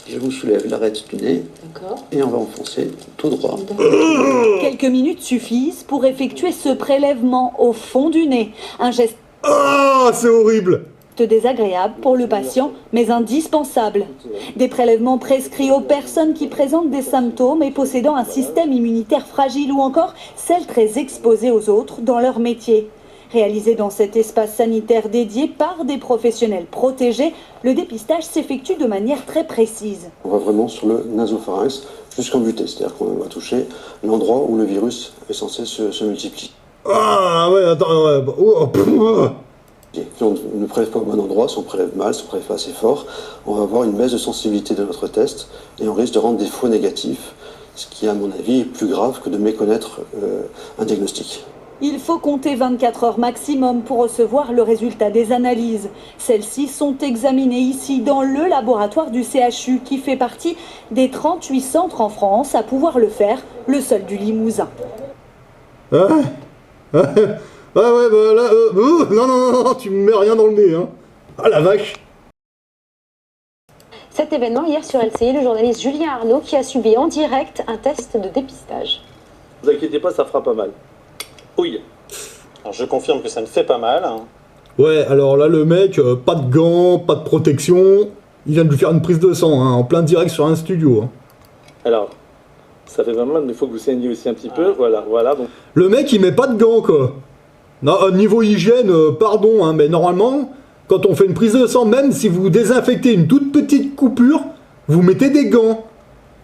Je vous soulève l'arête du nez. D'accord. Et on va enfoncer tout droit. Quelques minutes suffisent pour effectuer ce prélèvement au fond du nez. Un geste Ah, c'est horrible! désagréable pour le patient, mais indispensable. Des prélèvements prescrits aux personnes qui présentent des symptômes et possédant un système immunitaire fragile ou encore celles très exposées aux autres dans leur métier. Réalisé dans cet espace sanitaire dédié par des professionnels protégés, le dépistage s'effectue de manière très précise. On va vraiment sur le nasopharynx jusqu'en butée, c'est-à-dire qu'on va toucher l'endroit où le virus est censé se multiplier. Ah, ouais, attends, ouais. Si on ne prélève pas au bon endroit, si on prélève mal, si on prélève pas assez fort, on va avoir une baisse de sensibilité de notre test et on risque de rendre des faux négatifs, ce qui, à mon avis, est plus grave que de méconnaître un diagnostic. Il faut compter 24 heures maximum pour recevoir le résultat des analyses. Celles-ci sont examinées ici dans le laboratoire du CHU qui fait partie des 38 centres en France à pouvoir le faire, le seul du Limousin. Ouais, bah là, non, tu me mets rien dans le nez, hein. Ah la vache! Cet événement hier sur LCI, le journaliste Julien Arnaud qui a subi en direct un test de dépistage. Ne vous inquiétez pas, ça fera pas mal. Oui. Alors je confirme que ça ne fait pas mal. Hein. Ouais, alors là, le mec, pas de gants, pas de protection. Il vient de lui faire une prise de sang, hein, en plein direct sur un studio. Hein. Alors, ça fait pas mal, mais il faut que vous saigniez aussi un petit peu. Voilà. Donc. Le mec, il met pas de gants, quoi. Non, niveau hygiène, pardon, hein, mais normalement, quand on fait une prise de sang, même si vous désinfectez une toute petite coupure, vous mettez des gants.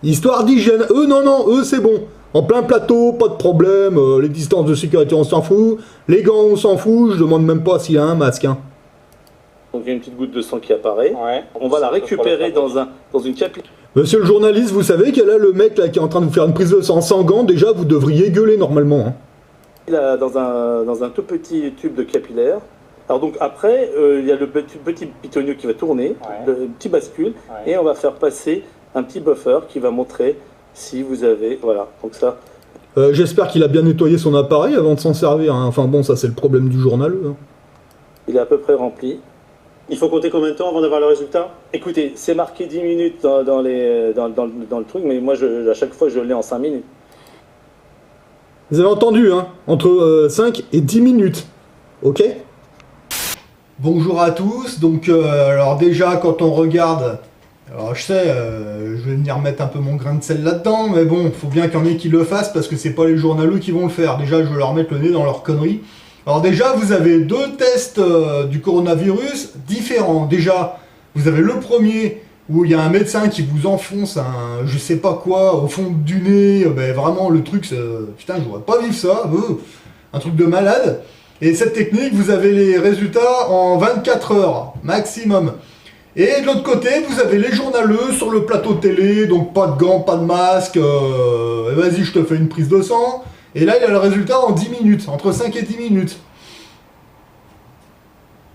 Histoire d'hygiène. Eux, c'est bon. En plein plateau, pas de problème, les distances de sécurité, on s'en fout. Les gants, on s'en fout, je demande même pas s'il y a un masque. Hein. Donc il y a une petite goutte de sang qui apparaît. Ouais, on va la récupérer dans une capille. Monsieur le journaliste, vous savez qu'il y a là le mec là, qui est en train de vous faire une prise de sang sans gants, déjà vous devriez gueuler normalement. Hein. Dans un tout petit tube de capillaire. Alors donc après, il y a le petit pitonnier qui va tourner, le petit bascule, et on va faire passer un petit buffer qui va montrer si vous avez... Voilà, donc ça... J'espère qu'il a bien nettoyé son appareil avant de s'en servir. Hein. Enfin bon, ça c'est le problème du journal. Hein. Il est à peu près rempli. Il faut compter combien de temps avant d'avoir le résultat? Écoutez, c'est marqué 10 minutes dans le truc, mais moi, à chaque fois, je l'ai en 5 minutes. Vous avez entendu, hein? Entre 5 et 10 minutes. Ok? Bonjour à tous. Donc, alors déjà, quand on regarde... Alors, je sais, je vais venir mettre un peu mon grain de sel là-dedans, mais bon, faut bien qu'il y en ait qui le fassent, parce que c'est pas les journaleux qui vont le faire. Déjà, je vais leur mettre le nez dans leurs conneries. Alors déjà, vous avez deux tests du coronavirus différents. Déjà, vous avez le premier où il y a un médecin qui vous enfonce un je sais pas quoi au fond du nez. Ben, vraiment, le truc, putain, je voudrais pas vivre ça. Un truc de malade. Et cette technique, vous avez les résultats en 24 heures maximum. Et de l'autre côté, vous avez les journaleux sur le plateau télé, donc pas de gants, pas de masque. Vas-y, je te fais une prise de sang. Et là, il a le résultat en 10 minutes, entre 5 et 10 minutes.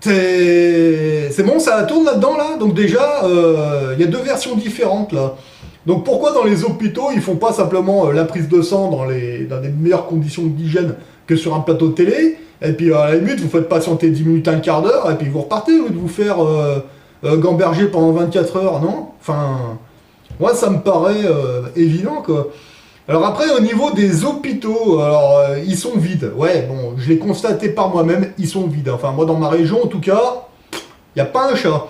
C'est bon, ça tourne là-dedans, là. Donc déjà, il y a deux versions différentes, là. Donc pourquoi dans les hôpitaux, ils font pas simplement la prise de sang dans des meilleures conditions d'hygiène que sur un plateau de télé? Et puis à la limite, vous faites patienter 10 minutes, un quart d'heure, et puis vous repartez, au lieu de vous faire gamberger pendant 24 heures, non? Enfin, moi, ça me paraît évident, quoi. Alors après, au niveau des hôpitaux, alors ils sont vides. Ouais, bon, je l'ai constaté par moi-même, ils sont vides. Enfin, moi, dans ma région, en tout cas, il n'y a pas un chat.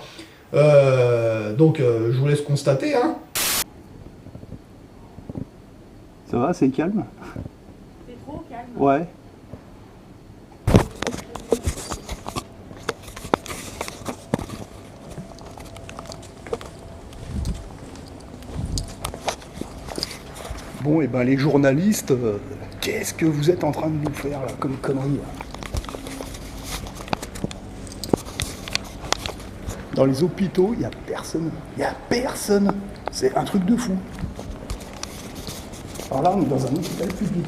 Donc, je vous laisse constater, hein. Ça va, c'est calme? C'est trop calme. Ouais. Bon, et ben les journalistes, qu'est-ce que vous êtes en train de nous faire là, comme connerie là? Dans les hôpitaux, il n'y a personne. Il n'y a personne. C'est un truc de fou. Alors là, on est dans un hôpital public.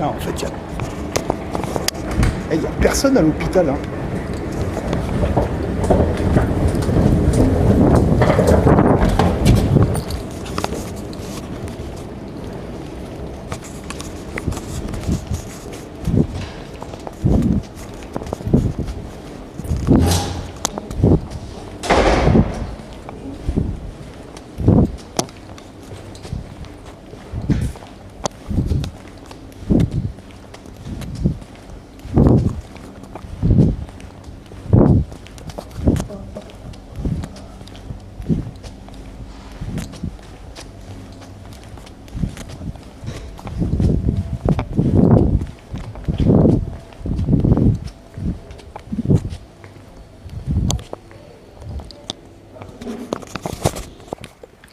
putain, en fait, il y a personne à l'hôpital, hein.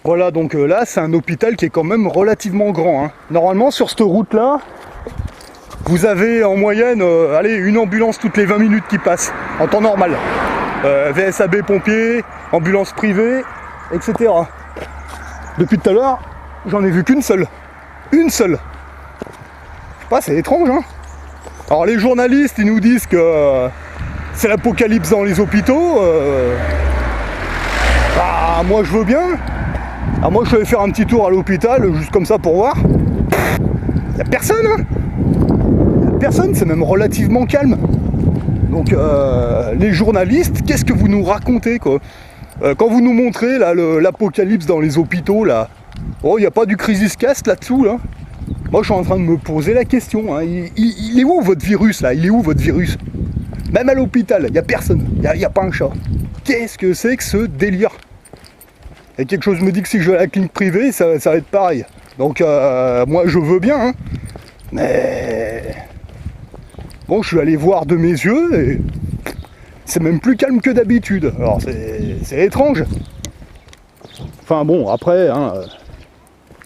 Voilà, donc là, c'est un hôpital qui est quand même relativement grand, hein. Normalement, sur cette route-là, vous avez en moyenne, allez, une ambulance toutes les 20 minutes qui passe, en temps normal. VSAB pompiers, ambulance privée, etc. Depuis tout à l'heure, j'en ai vu qu'une seule. Une seule. Je sais pas, c'est étrange, hein. Alors les journalistes, ils nous disent que c'est l'apocalypse dans les hôpitaux. Bah, moi je veux bien. Alors moi je vais faire un petit tour à l'hôpital, juste comme ça pour voir. Y a personne, hein. Y a personne, c'est même relativement calme. Donc les journalistes, qu'est-ce que vous nous racontez, quoi? Quand vous nous montrez là l'apocalypse dans les hôpitaux, là, oh, il n'y a pas du crisis cast là-dessous, là. Moi je suis en train de me poser la question, hein. Il est où votre virus là? Il est où votre virus? Même à l'hôpital, il n'y a personne, il n'y a pas un chat. Qu'est-ce que c'est que ce délire? Et quelque chose me dit que si je vais à la clinique privée, ça va être pareil. Donc moi je veux bien, hein. Mais bon, je suis allé voir de mes yeux et c'est même plus calme que d'habitude. Alors c'est étrange. Enfin bon, après, hein,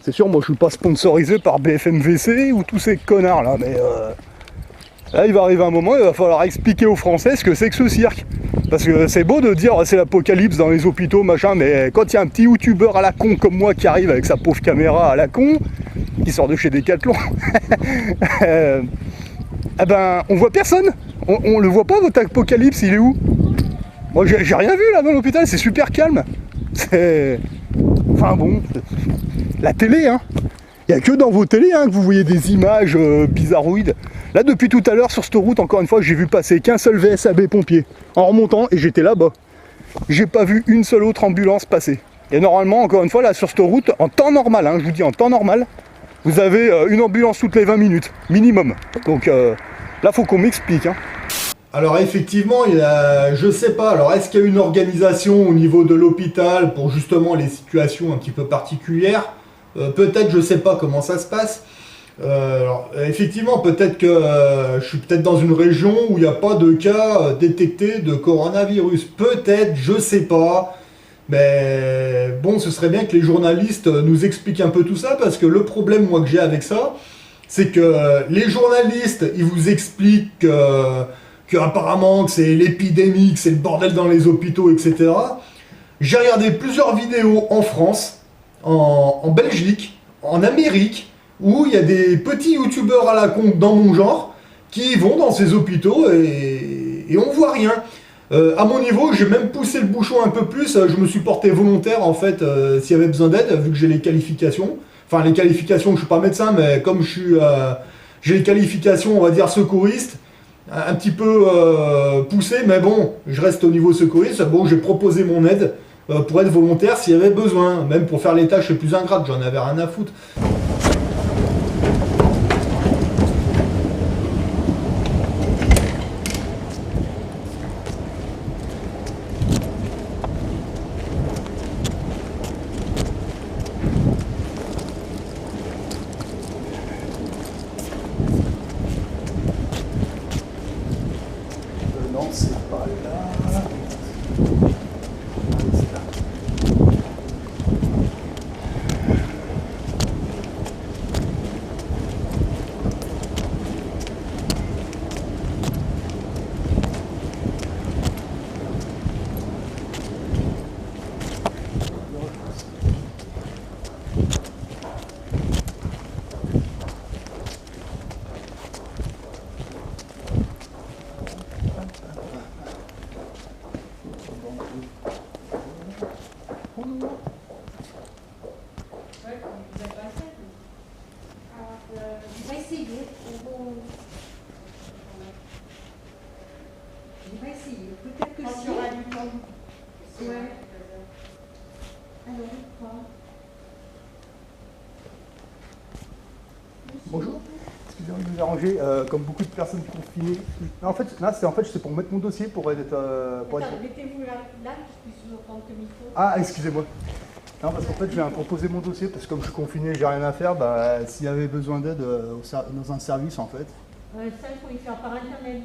c'est sûr, moi je suis pas sponsorisé par BFMVC ou tous ces connards là, mais là il va arriver un moment, il va falloir expliquer aux Français ce que c'est que ce cirque. Parce que c'est beau de dire c'est l'apocalypse dans les hôpitaux, machin, mais quand il y a un petit youtubeur à la con comme moi qui arrive avec sa pauvre caméra à la con, qui sort de chez Decathlon, eh ben on voit personne. On le voit pas votre apocalypse, il est où? Moi j'ai rien vu là dans l'hôpital, c'est super calme. C'est... Enfin bon, la télé, hein. Il n'y a que dans vos télés, hein, que vous voyez des images bizarroïdes. Là, depuis tout à l'heure, sur cette route, encore une fois, j'ai vu passer qu'un seul VSAB pompier en remontant et j'étais là-bas. J'ai pas vu une seule autre ambulance passer. Et normalement, encore une fois, là, sur cette route, en temps normal, hein, je vous dis en temps normal, vous avez une ambulance toutes les 20 minutes, minimum. Donc là, faut qu'on m'explique, hein. Alors effectivement, je sais pas, alors est-ce qu'il y a une organisation au niveau de l'hôpital pour justement les situations un petit peu particulières? Peut-être, je sais pas comment ça se passe. Alors, effectivement, peut-être que je suis peut-être dans une région où il n'y a pas de cas détectés de coronavirus. Peut-être, je sais pas. Mais bon, ce serait bien que les journalistes nous expliquent un peu tout ça, parce que le problème, moi, que j'ai avec ça, c'est que les journalistes, ils vous expliquent que apparemment que c'est l'épidémie, que c'est le bordel dans les hôpitaux, etc. J'ai regardé plusieurs vidéos en France, en Belgique, en Amérique, où il y a des petits youtubeurs à la con dans mon genre qui vont dans ces hôpitaux et on voit rien. À mon niveau, j'ai même poussé le bouchon un peu plus, je me suis porté volontaire en fait s'il y avait besoin d'aide, vu que j'ai les qualifications. Enfin les qualifications, je suis pas médecin, mais comme j'ai les qualifications, on va dire secouriste, un petit peu poussé, mais bon, je reste au niveau secouriste. Bon, j'ai proposé mon aide pour être volontaire s'il y avait besoin, même pour faire les tâches les plus ingrates, j'en avais rien à foutre. Non, c'est pas là. On va essayer. On va essayer. Peut-être que si. Ouais. Alors, quoi? Bonjour, excusez-moi de vous déranger, comme beaucoup de personnes confinées. Non, en fait, là, c'est pour mettre mon dossier pour être. Mettez-vous là, que je puisse vous prendre comme il faut. Ah, excusez-moi. Non, parce qu'en fait, je viens proposer mon dossier, parce que comme je suis confiné, j'ai rien à faire, bah, s'il y avait besoin d'aide dans un service, en fait. Ça, il faut y faire par internet.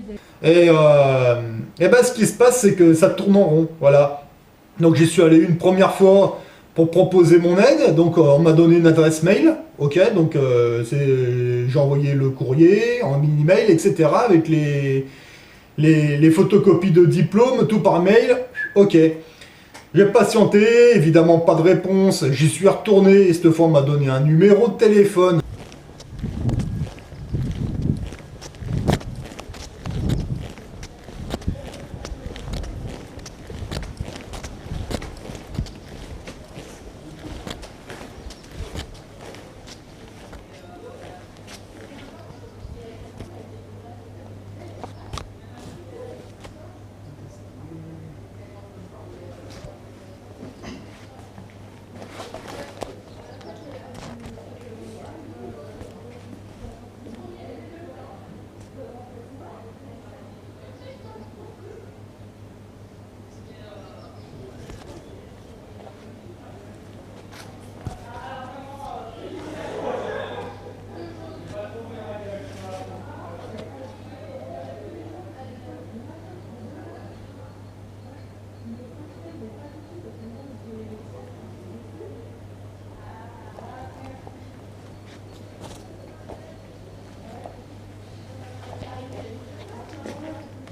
Et ben, ce qui se passe, c'est que ça tourne en rond, voilà. Donc, j'y suis allé une première fois pour proposer mon aide, donc on m'a donné une adresse mail, ok, donc j'ai envoyé le courrier en mini-mail, etc., avec les photocopies de diplôme, tout par mail, ok. J'ai patienté, évidemment pas de réponse, j'y suis retourné, et cette fois on m'a donné un numéro de téléphone.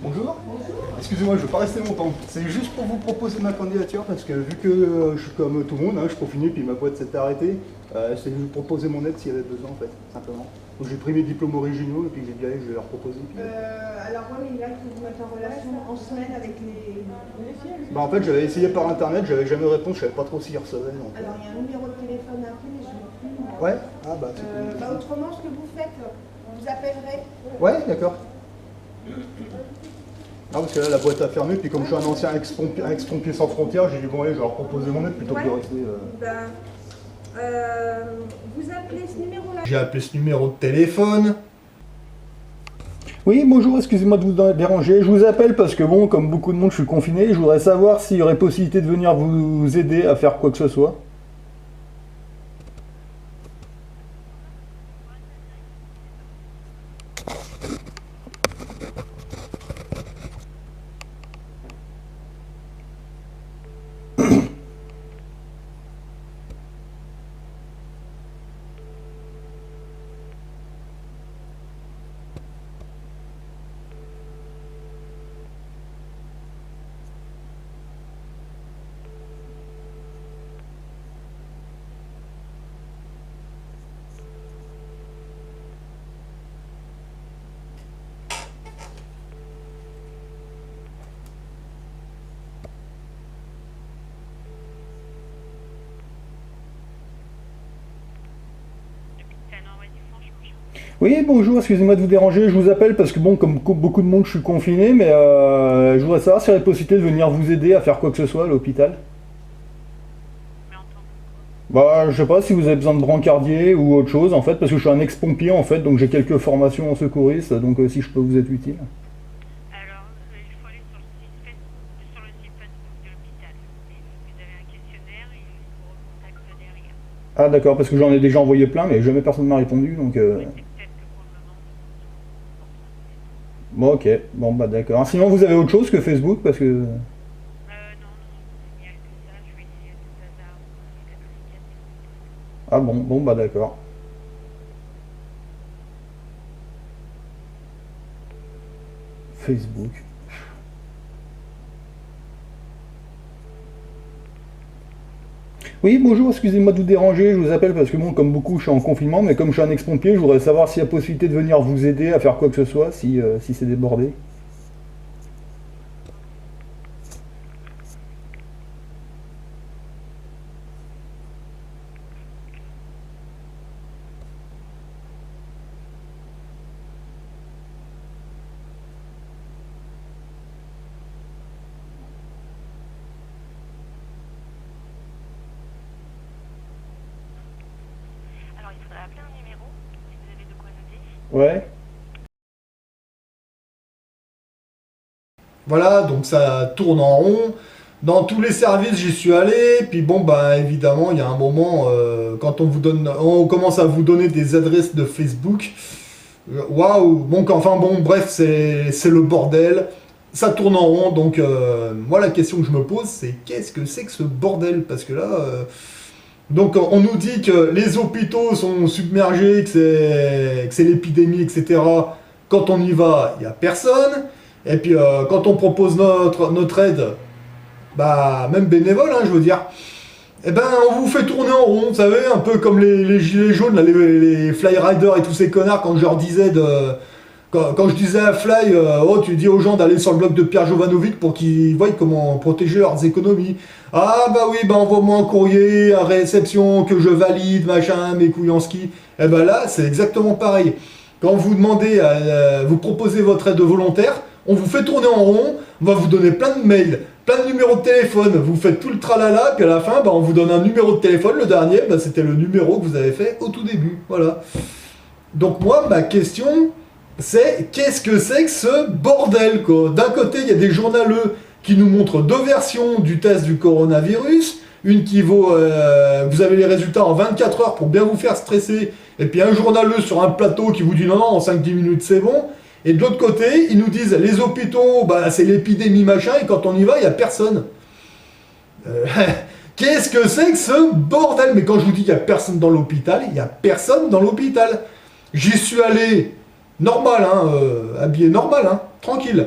Bonjour. Excusez-moi, je ne veux pas rester longtemps. C'est juste pour vous proposer ma candidature parce que vu que je suis comme tout le monde, hein, je suis confiné puis ma boîte s'est arrêtée, c'est de vous proposer mon aide s'il y avait besoin en fait, simplement. Donc j'ai pris mes diplômes originaux et puis j'ai dit allez, je vais leur proposer. Puis... Alors oui, mais là, il faut vous mettre en relation en semaine avec les... Bah en fait, j'avais essayé par internet, j'avais jamais réponse, je savais pas trop s'ils recevaient. Donc, Alors il y a un numéro de téléphone à appeler, mais je ne l'ai plus. Moi. Ouais. Ah bah c'est cool. Autrement, ce que vous faites, on vous appellerait. Ouais, d'accord. Non, parce que là, la boîte a fermé, puis comme je suis un ancien ex-pompier sans frontières, j'ai dit bon allez, je vais leur proposer mon aide plutôt que de rester... Vous appelez ce numéro-là. J'ai appelé ce numéro de téléphone. Oui, bonjour, excusez-moi de vous déranger. Je vous appelle parce que bon, comme beaucoup de monde, je suis confiné. Je voudrais savoir s'il y aurait possibilité de venir vous aider à faire quoi que ce soit. Oui, bonjour, excusez-moi de vous déranger, je vous appelle parce que bon, comme beaucoup de monde, je suis confiné, mais je voudrais savoir s'il y aurait possibilité de venir vous aider à faire quoi que ce soit à l'hôpital. Bah, je sais pas si vous avez besoin de brancardier ou autre chose en fait, parce que je suis un ex-pompier en fait, donc j'ai quelques formations en secouriste, donc si je peux vous être utile. Alors, il faut aller sur le site Facebook de l'hôpital. Vous avez un questionnaire et il vous recontacte derrière. Ah d'accord, parce que j'en ai déjà envoyé plein, mais jamais personne m'a répondu, donc... Bon, ok, bon bah d'accord. Sinon vous avez autre chose que Facebook, parce que... Non, il n'y a que ça, je vais essayer à tout hasard, Ah bon bah d'accord. Facebook. Oui, bonjour, excusez-moi de vous déranger, je vous appelle parce que bon, comme beaucoup, je suis en confinement, mais comme je suis un ex-pompier, je voudrais savoir s'il y a possibilité de venir vous aider à faire quoi que ce soit, si c'est débordé. faudra appeler un numéro, si vous avez de quoi noter. Ouais. Voilà, donc ça tourne en rond. Dans tous les services, j'y suis allé. Puis bon, bah évidemment, il y a un moment, quand on commence à vous donner des adresses de Facebook, waouh. Bon, enfin bon, bref, c'est le bordel. Ça tourne en rond. Donc moi, la question que je me pose, c'est qu'est-ce que c'est que ce bordel? Parce que là, donc on nous dit que les hôpitaux sont submergés, que c'est l'épidémie, etc. Quand on y va, il n'y a personne. Et puis quand on propose notre aide, bah même bénévole, hein, je veux dire, eh ben on vous fait tourner en rond, vous savez, un peu comme les gilets jaunes, là, les fly riders et tous ces connards, quand je leur disais quand je disais à Fly, oh tu dis aux gens d'aller sur le blog de Pierre Jovanovic pour qu'ils voient comment protéger leurs économies. Ah bah oui, bah envoie-moi un courrier à réception que je valide, machin, mes couilles en ski. Eh ben là, c'est exactement pareil. Quand vous demandez, vous proposez votre aide volontaire, on vous fait tourner en rond, on va vous donner plein de mails, plein de numéros de téléphone, vous faites tout le tralala, puis à la fin, bah, on vous donne un numéro de téléphone, le dernier, bah, c'était le numéro que vous avez fait au tout début, voilà. Donc moi, ma question, c'est qu'est-ce que c'est que ce bordel, quoi? D'un côté, il y a des journaleux qui nous montrent deux versions du test du coronavirus, une qui vaut, vous avez les résultats en 24 heures pour bien vous faire stresser, et puis un journaleux sur un plateau qui vous dit non, en 5-10 minutes c'est bon. Et de l'autre côté, ils nous disent les hôpitaux, bah, c'est l'épidémie machin, et quand on y va, il n'y a personne. Qu'est-ce que c'est que ce bordel? Mais quand je vous dis qu'il n'y a personne dans l'hôpital, il n'y a personne dans l'hôpital. J'y suis allé normal, hein, habillé normal, hein, tranquille.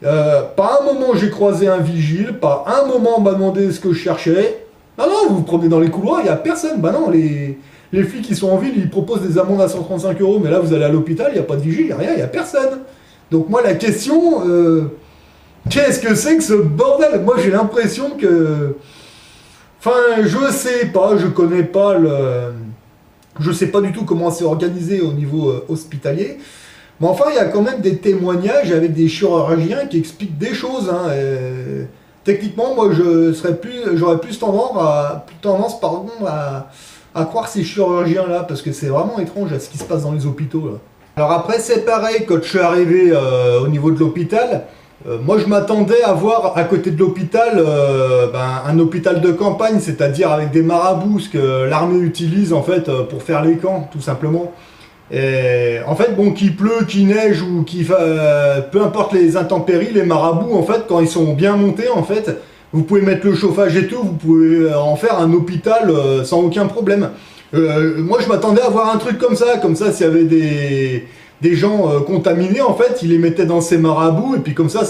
Pas un moment j'ai croisé un vigile, pas un moment on m'a demandé ce que je cherchais. Non, non, vous vous promenez dans les couloirs, il n'y a personne. Bah non, les flics qui sont en ville, ils proposent des amendes à 135 €, mais là vous allez à l'hôpital, il n'y a pas de vigile, il n'y a rien, il n'y a personne. Donc moi la question, qu'est-ce que c'est que ce bordel? Moi j'ai l'impression que... Enfin, je sais pas, je connais pas le... Je sais pas du tout comment c'est organisé au niveau hospitalier. Mais enfin, il y a quand même des témoignages avec des chirurgiens qui expliquent des choses. Hein, techniquement, moi j'aurais plus tendance à croire ces chirurgiens-là, parce que c'est vraiment étrange à ce qui se passe dans les hôpitaux. Là. Alors après, c'est pareil, quand je suis arrivé au niveau de l'hôpital, moi je m'attendais à voir à côté de l'hôpital un hôpital de campagne, c'est-à-dire avec des marabouts, ce que l'armée utilise en fait pour faire les camps, tout simplement. Et en fait, bon, qu'il pleut, qu'il neige ou peu importe les intempéries, les marabouts, en fait, quand ils sont bien montés, en fait, vous pouvez mettre le chauffage et tout, vous pouvez en faire un hôpital sans aucun problème. Moi, je m'attendais à voir un truc comme ça s'il y avait des gens contaminés, en fait, ils les mettaient dans ces marabouts, et puis comme ça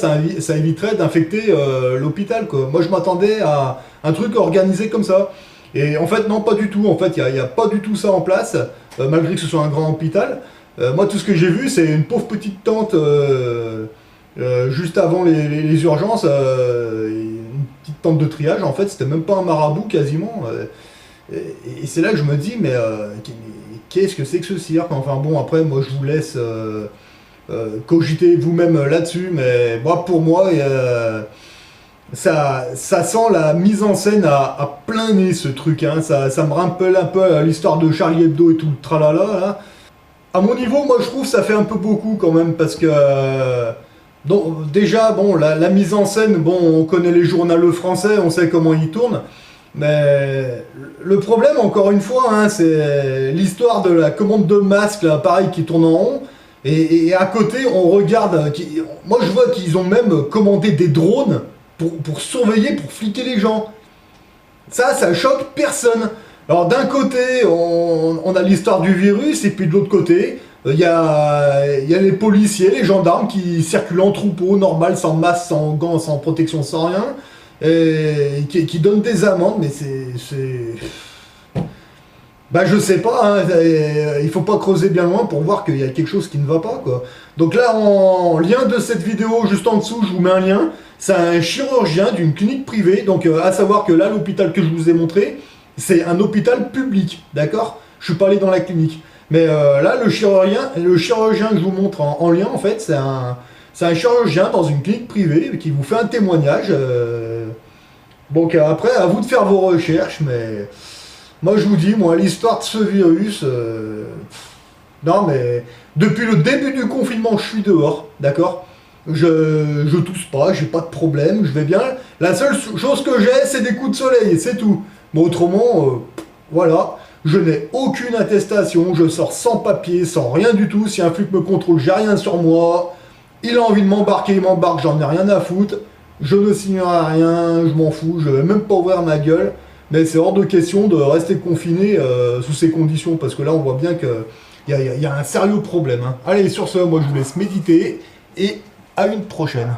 éviterait d'infecter l'hôpital, quoi. Moi, je m'attendais à un truc organisé comme ça. Et en fait, non, pas du tout. En fait, il n'y a pas du tout ça en place, malgré que ce soit un grand hôpital. Moi, tout ce que j'ai vu, c'est une pauvre petite tente juste avant les urgences, une petite tente de triage. En fait, c'était même pas un marabout quasiment. Et c'est là que je me dis, mais qu'est-ce que c'est que ce cirque? Enfin bon, après, moi, je vous laisse cogiter vous-même là-dessus. Mais moi, pour moi, ça sent la mise en scène à plein nez, ce truc, hein. Ça me rappelle un peu l'histoire de Charlie Hebdo et tout le tralala, là. À mon niveau, moi je trouve que ça fait un peu beaucoup quand même, parce que... donc, déjà, bon, la mise en scène, bon, on connaît les journaleux français, on sait comment ils tournent, mais le problème, encore une fois, hein, c'est l'histoire de la commande de masques, l'appareil qui tourne en rond, et à côté, on regarde... moi je vois qu'ils ont même commandé des drones pour surveiller, pour fliquer les gens. Ça choque personne. Alors d'un côté, on a l'histoire du virus, et puis de l'autre côté, il y a les policiers, les gendarmes qui circulent en troupeau, normal, sans masque, sans gants, sans protection, sans rien, et qui donnent des amendes, mais c'est... Bah je sais pas, hein, il faut pas creuser bien loin pour voir qu'il y a quelque chose qui ne va pas, quoi. Donc là, en lien de cette vidéo, juste en dessous, je vous mets un lien. C'est un chirurgien d'une clinique privée, donc à savoir que là, l'hôpital que je vous ai montré, c'est un hôpital public, d'accord? Je suis pas allé dans la clinique. Mais là, le chirurgien que je vous montre en lien, en fait, c'est un chirurgien dans une clinique privée qui vous fait un témoignage. Donc après, à vous de faire vos recherches, mais... Moi, je vous dis, moi, l'histoire de ce virus... non, mais depuis le début du confinement, je suis dehors, d'accord? Je tousse pas, j'ai pas de problème, je vais bien. La seule chose que j'ai, c'est des coups de soleil, c'est tout. Mais autrement, voilà, je n'ai aucune attestation, je sors sans papier, sans rien du tout. Si un flic me contrôle, j'ai rien sur moi. Il a envie de m'embarquer, il m'embarque, j'en ai rien à foutre. Je ne signerai rien, je m'en fous, je vais même pas ouvrir ma gueule. Mais c'est hors de question de rester confiné sous ces conditions, parce que là, on voit bien qu'il y a un sérieux problème. Hein. Allez, sur ce, moi, je vous laisse méditer, et à une prochaine.